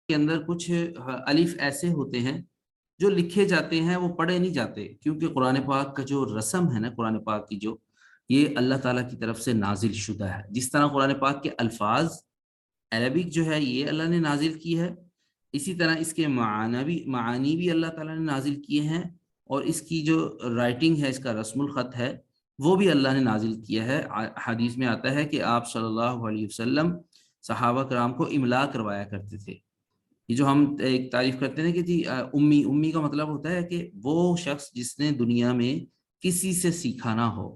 کے اندر کچھ الف ایسے ہوتے ہیں جو لکھے جاتے ہیں، وہ پڑھے نہیں جاتے، کیونکہ قرآن پاک کا جو رسم ہے نا، قرآن پاک کی جو یہ اللہ تعالیٰ کی طرف سے نازل شدہ ہے. جس طرح قرآن پاک کے الفاظ عربک جو ہے یہ اللہ نے نازل کی ہے، اسی طرح اس کے معانی بھی اللہ تعالیٰ نے نازل کیے ہیں، اور اس کی جو رائٹنگ ہے، اس کا رسم الخط ہے، وہ بھی اللہ نے نازل کیا ہے. حدیث میں آتا ہے کہ آپ صلی اللہ علیہ وسلم صحابہ کرام کو املا کروایا کرتے تھے. یہ جو ہم ایک تعریف کرتے ہیں کہ جی امی کا مطلب ہوتا ہے کہ وہ شخص جس نے دنیا میں کسی سے سیکھا نہ ہو،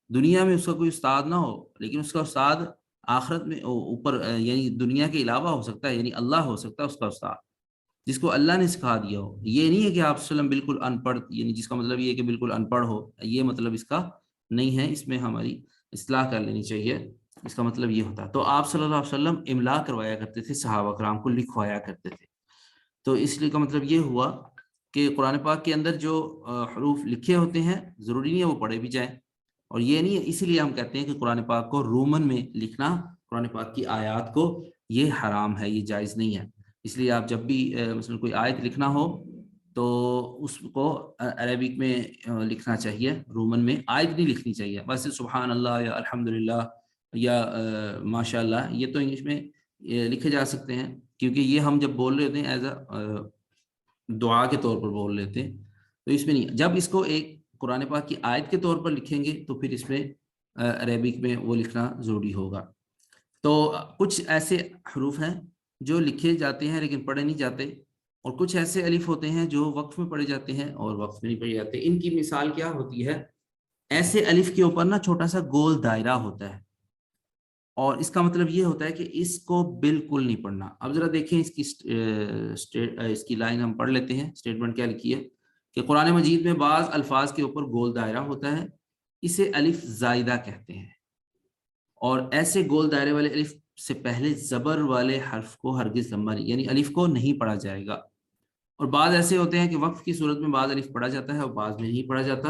دنیا میں اس کا کوئی استاد نہ ہو، لیکن اس کا استاد آخرت میں اوپر یعنی دنیا کے علاوہ ہو سکتا ہے، یعنی اللہ ہو سکتا ہے اس کا استاد، جس کو اللہ نے سکھا دیا ہو. یہ نہیں ہے کہ آپ وسلم بالکل ان پڑھ، یعنی جس کا مطلب یہ ہے کہ بالکل ان پڑھ ہو، یہ مطلب اس کا نہیں ہے. اس میں ہماری اصلاح کر لینی چاہیے. اس کا مطلب یہ ہوتا ہے تو آپ صلی اللہ علیہ وسلم املا کروایا کرتے تھے، صحابہ کرام کو لکھوایا کرتے تھے. تو اس لیے کا مطلب یہ ہوا کہ قرآن پاک کے اندر جو حروف لکھے ہوتے ہیں ضروری نہیں ہے وہ پڑھے بھی جائیں، اور یہ نہیں ہے، اسی لیے ہم کہتے ہیں کہ قرآن پاک کو رومن میں لکھنا، قرآن پاک کی آیات کو، یہ حرام ہے، یہ جائز نہیں ہے. اس لیے آپ جب بھی مثلا کوئی آیت لکھنا ہو تو اس کو عربک میں لکھنا چاہیے، رومن میں. آیت نہیں لکھنی چاہیے، بس سبحان اللہ یا الحمدللہ یا ماشاء اللہ، یہ تو انگلش میں لکھے جا سکتے ہیں، کیونکہ یہ ہم جب بول رہے ہوتے ہیں ایز اے دعا کے طور پر بول لیتے ہیں، تو اس میں نہیں. جب اس کو ایک قرآن پاک کی آیت کے طور پر لکھیں گے تو پھر اس میں عربک میں وہ لکھنا ضروری ہوگا. تو کچھ ایسے حروف ہیں جو لکھے جاتے ہیں لیکن پڑھے نہیں جاتے، اور کچھ ایسے الف ہوتے ہیں جو وقف میں پڑھے جاتے ہیں اور وقف میں نہیں پڑھے جاتے. ان کی مثال کیا ہوتی ہے؟ ایسے الف کے اوپر نا چھوٹا سا گول دائرہ ہوتا ہے، اور اس کا مطلب یہ ہوتا ہے کہ اس کو بالکل نہیں پڑھنا. اب ذرا دیکھیں اس کی لائن ہم پڑھ لیتے ہیں. اسٹیٹمنٹ کیا لکھی ہے کہ قرآن مجید میں بعض الفاظ کے اوپر گول دائرہ ہوتا ہے، اسے الف زائدہ کہتے ہیں، اور ایسے گول دائرے والے الف سے پہلے زبر والے حرف کو ہرگز لمبا نہیں، یعنی الف کو نہیں پڑھا جائے گا. اور بعض ایسے ہوتے ہیں کہ وقف کی صورت میں بعض الف پڑھا جاتا ہے اور بعض میں نہیں پڑھا جاتا.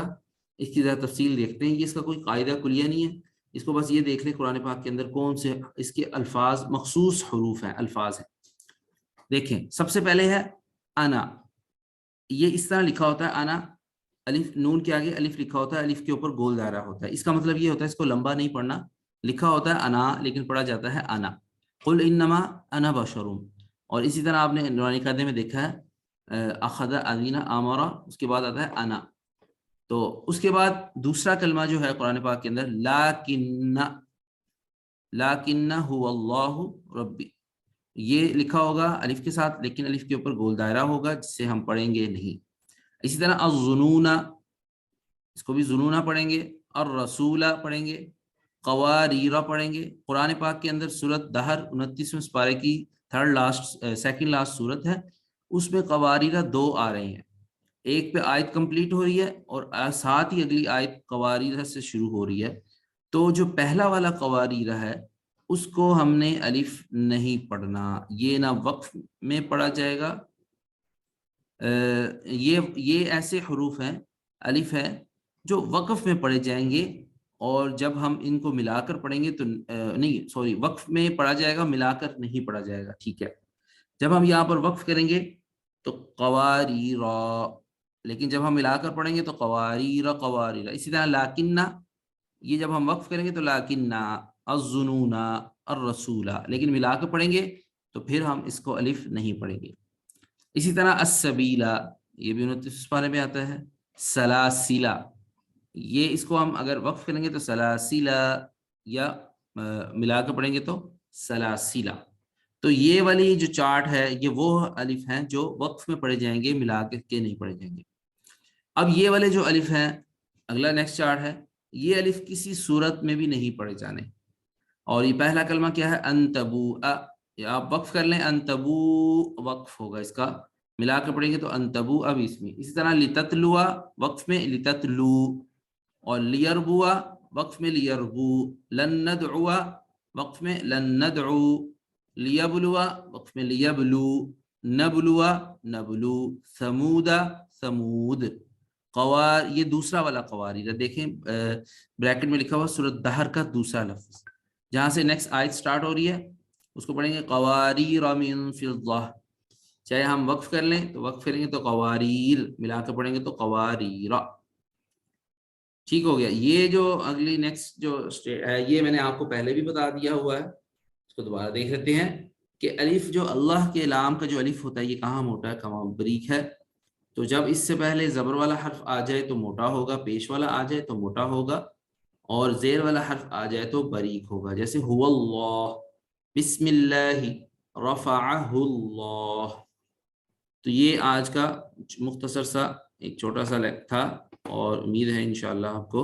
اس کی ذرا تفصیل دیکھتے ہیں. یہ اس کا کوئی قاعدہ کلیہ نہیں ہے، اس کو بس یہ دیکھ لیں قرآن پاک کے اندر کون سے اس کے الفاظ مخصوص حروف ہیں، الفاظ ہیں. دیکھیں سب سے پہلے ہے انا. یہ اس طرح لکھا ہوتا ہے انا، الف نون کے آگے الف لکھا ہوتا ہے، الف کے اوپر گول دائرہ ہوتا ہے. اس کا مطلب یہ ہوتا ہے اس کو لمبا نہیں پڑھنا. لکھا ہوتا ہے انا لیکن پڑھا جاتا ہے انا. قل انما انا بشر. اور اسی طرح آپ نے نورانی قاعدے میں دیکھا ہے اخذ اذین امرا، اس کے بعد آتا ہے انا. تو اس کے بعد دوسرا کلمہ جو ہے قرآن پاک کے اندر لاکن هو اللہ ربی، یہ لکھا ہوگا الف کے ساتھ، لیکن الف کے اوپر گول دائرہ ہوگا جس سے ہم پڑھیں گے نہیں. اسی طرح الظنون، اس کو بھی ظنونہ پڑھیں گے. الرسولہ پڑھیں گے. قواریرہ پڑھیں گے. قرآن پاک کے اندر سورت دہر 29ویں سپارے کی سیکنڈ لاسٹ سورت ہے، اس میں قواریرہ 2 آ رہے ہیں. ایک پہ آیت کمپلیٹ ہو رہی ہے اور ساتھ ہی اگلی آیت قواریرہ سے شروع ہو رہی ہے. تو جو پہلا والا قواریرہ ہے اس کو ہم نے الف نہیں پڑھنا، یہ نہ وقف میں پڑھا جائے گا. یہ ایسے حروف ہیں، الف ہے، جو وقف میں پڑھے جائیں گے، اور جب ہم ان کو ملا کر پڑھیں گے تو نہیں سوری وقف میں پڑھا جائے گا، ملا کر نہیں پڑھا جائے گا. ٹھیک ہے، جب ہم یہاں پر وقف کریں گے تو قواریرہ، لیکن جب ہم ملا کر پڑھیں گے تو قواریرہ قواریرہ. اسی طرح لاکنہ، یہ جب ہم وقف کریں گے تو لاکنہ الظنون الرسولہ، لیکن ملا کر پڑھیں گے تو پھر ہم اس کو الف نہیں پڑھیں گے. اسی طرح السبیلہ، یہ بھی 29 پارے میں آتا ہے. سلاسلہ، یہ اس کو ہم اگر وقف کریں گے تو سلاسلہ، یا ملا کر پڑھیں گے تو سلاسلہ. تو یہ والی جو چارٹ ہے یہ وہ الف ہیں جو وقف میں پڑھے جائیں گے، ملا کے نہیں پڑھے جائیں گے. اب یہ والے جو الف ہیں، اگلا نیکسٹ چارٹ ہے، یہ الف کسی صورت میں بھی نہیں پڑھے جانے. اور یہ پہلا کلمہ کیا ہے؟ انتبو. آپ وقف کر لیں، انتبو وقف ہوگا اس کا، ملا کر پڑھیں گے تو انتبو اب اس میں. اسی طرح لتتلوا وقف میں لتتلو، اور لیربوا وقف میں لیربو. لن ندعوا وقف میں لن ندعو. لیبلوا وقف میں لیبلو. نبلوا نبلو. ثمودا ثمود. یہ دوسرا والا قواریرہ دیکھیں بریکٹ میں لکھا ہوا سورۃ دہر کا دوسرا لفظ، جہاں سے نیکسٹ آیت سٹارٹ ہو رہی ہے اس کو پڑھیں گے قواریر من فضہ. چاہے ہم وقف کر لیں تو وقف کریں گے تو قواریر ملا کے پڑھیں گے تو قواریرا. ٹھیک ہو گیا. یہ جو اگلی نیکسٹ جو ہے یہ میں نے آپ کو پہلے بھی بتا دیا ہوا ہے, اس کو دوبارہ دیکھ لیتے ہیں کہ الف جو اللہ کے لام کا جو الف ہوتا ہے یہ کہاں موٹا ہے, کہاں بریک ہے. تو جب اس سے پہلے زبر والا حرف آ جائے تو موٹا ہوگا, پیش والا آ جائے تو موٹا ہوگا, اور زیر والا حرف آ جائے تو باریک ہوگا. جیسے هو اللہ, بسم اللہ, رفعہ اللہ. تو یہ آج کا مختصر سا ایک چھوٹا سا تھا, اور امید ہے انشاءاللہ آپ کو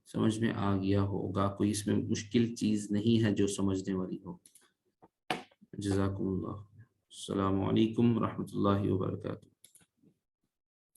سمجھ میں آ گیا ہوگا. کوئی اس میں مشکل چیز نہیں ہے جو سمجھنے والی ہو. جزاکم اللہ. السلام علیکم ورحمۃ اللہ وبرکاتہ.